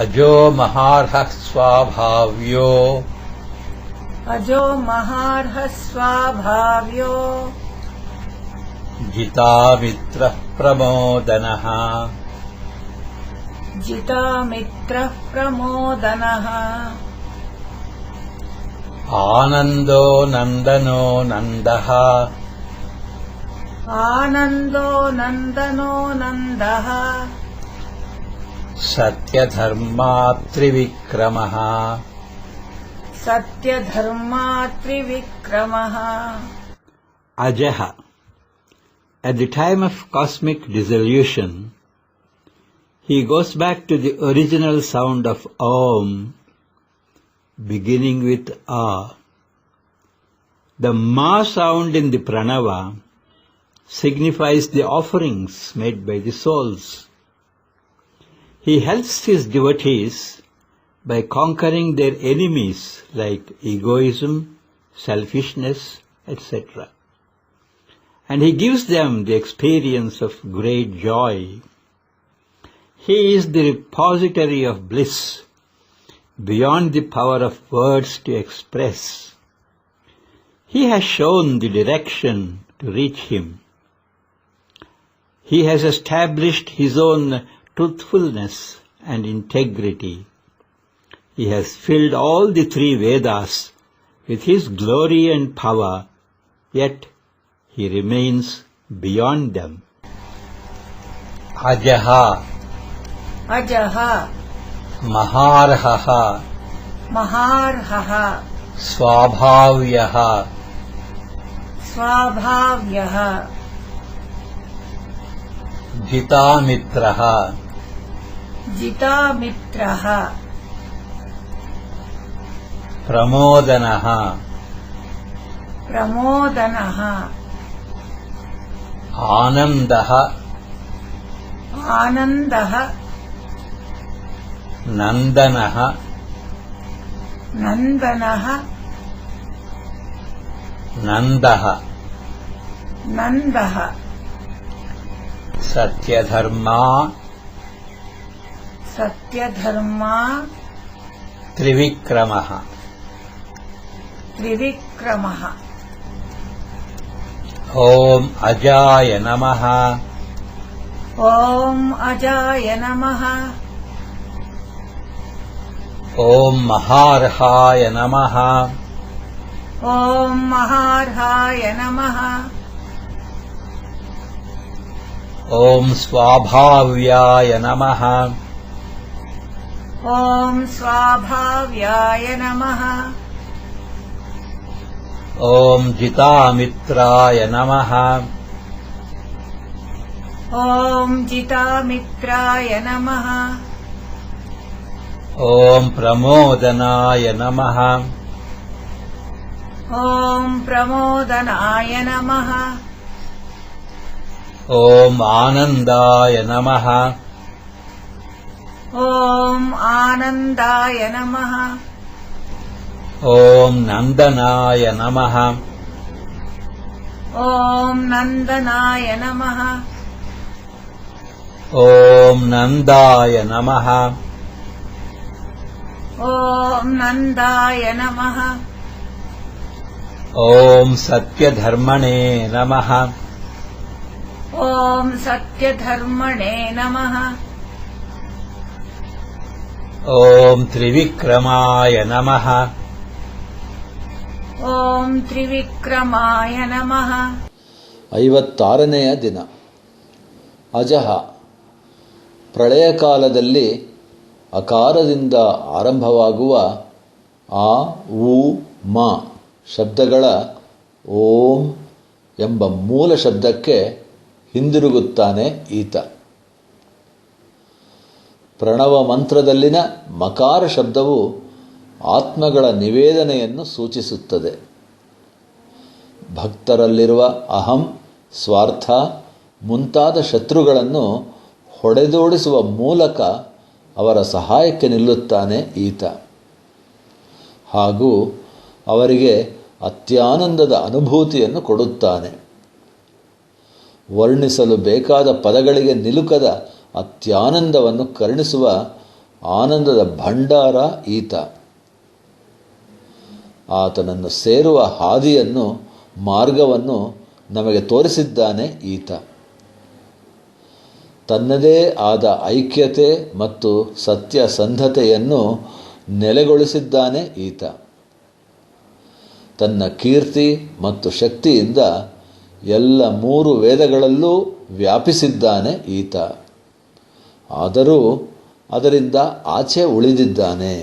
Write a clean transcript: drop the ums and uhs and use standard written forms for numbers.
अजो महार्हः स्वाभाव्यो अजो महार्हः स्वाभाव्यो जितामित्रः प्रमोदनः जितामित्रः प्रमोदनः आनन्दो नन्दनो नन्दः आनन्दो नन्दनो नन्दः सत्यधर्मा त्रिविक्रमः सत्यधर्मा त्रिविक्रमः Ajaha. At the time of cosmic dissolution, he goes back to the original sound of Om, beginning with A. The Ma sound in the Pranava signifies the offerings made by the souls. He helps his devotees by conquering their enemies like egoism, selfishness, etc. And he gives them the experience of great joy. He is the repository of bliss, beyond the power of words to express. He has shown the direction to reach him. He has established his own truthfulness and integrity. He has filled all the three Vedas with his glory and power, yet he remains beyond them. Ajaha अजः Maharhaha महार्हः Swabhavyah स्वाभाव्यः Jitamitraha जितामित्रः Pramodanaha प्रमोदनः Anandaha आनन्दः Nandanaha नन्दनः Nandaha नन्दः Satyadharma Satyadharma Trivikramaha त्रिविक्रमः Om Ajaya Namaha ॐ अजाय नमः Om Maharhaya Namaha ॐ महार्हाय नमः Om Swabhavyaya Namaha ॐ स्वाभाव्याय नमः Om Jitamitraya Namaha ॐ जितामित्राय नमः Om Pramodanaya Namaha ॐ प्रमोदनाय नमः Om Anandaya Namaha ॐ आनन्दाय नमः Om Nandanaya Namaha ॐ नन्दनाय नमः Om Nandaya Namaha ॐ नन्दाय नमः Om Satyadharmane Namaha ॐ सत्यधर्मणे नमः Om Trivikramaya Namaha ॐ त्रिविक्रमाय नमः 56ನೆಯ ದಿನ. ಅಜಹ. ಪ್ರಳಯ ಕಾಲದಲ್ಲಿ ಅಕಾರದಿಂದ ಆರಂಭವಾಗುವ ಆ, ಉ, ಮ ಶಬ್ದಗಳ ಓಂ ಎಂಬ ಮೂಲ ಶಬ್ದಕ್ಕೆ ಹಿಂದಿರುಗುತ್ತಾನೆ ಈತ. ಪ್ರಣವ ಮಂತ್ರದಲ್ಲಿನ ಮಕಾರ ಶಬ್ದವು ಆತ್ಮಗಳ ನಿವೇದನೆಯನ್ನು ಸೂಚಿಸುತ್ತದೆ. ಭಕ್ತರಲ್ಲಿರುವ ಅಹಂ, ಸ್ವಾರ್ಥ ಮುಂತಾದ ಶತ್ರುಗಳನ್ನು ಹೊಡೆದೋಡಿಸುವ ಮೂಲಕ ಅವರ ಸಹಾಯಕ್ಕೆ ನಿಲ್ಲುತ್ತಾನೆ ಈತ. ಹಾಗೂ ಅವರಿಗೆ ಅತ್ಯಾನಂದದ ಅನುಭೂತಿಯನ್ನು ಕೊಡುತ್ತಾನೆ. ವರ್ಣಿಸಲು ಬೇಕಾದ ಪದಗಳಿಗೆ ನಿಲುಕದ ಅತ್ಯಾನಂದವನ್ನು ಕರುಣಿಸುವ ಆನಂದದ ಭಂಡಾರ ಈತ. ಆತನನ್ನು ಸೇರುವ ಹಾದಿಯನ್ನು, ಮಾರ್ಗವನ್ನು ನಮಗೆ ತೋರಿಸಿದ್ದಾನೆ ಈತ. ತನ್ನದೇ ಆದ ಐಕ್ಯತೆ ಮತ್ತು ಸತ್ಯಸಂಧತೆಯನ್ನು ನೆಲೆಗೊಳಿಸಿದ್ದಾನೆ ಈತ. ತನ್ನ ಕೀರ್ತಿ ಮತ್ತು ಶಕ್ತಿಯಿಂದ ಎಲ್ಲ 3 ವೇದಗಳಲ್ಲೂ ವ್ಯಾಪಿಸಿದ್ದಾನೆ ಈತ. ಆದರೂ ಅದರಿಂದ ಆಚೆ ಉಳಿದಿದ್ದಾನೆ.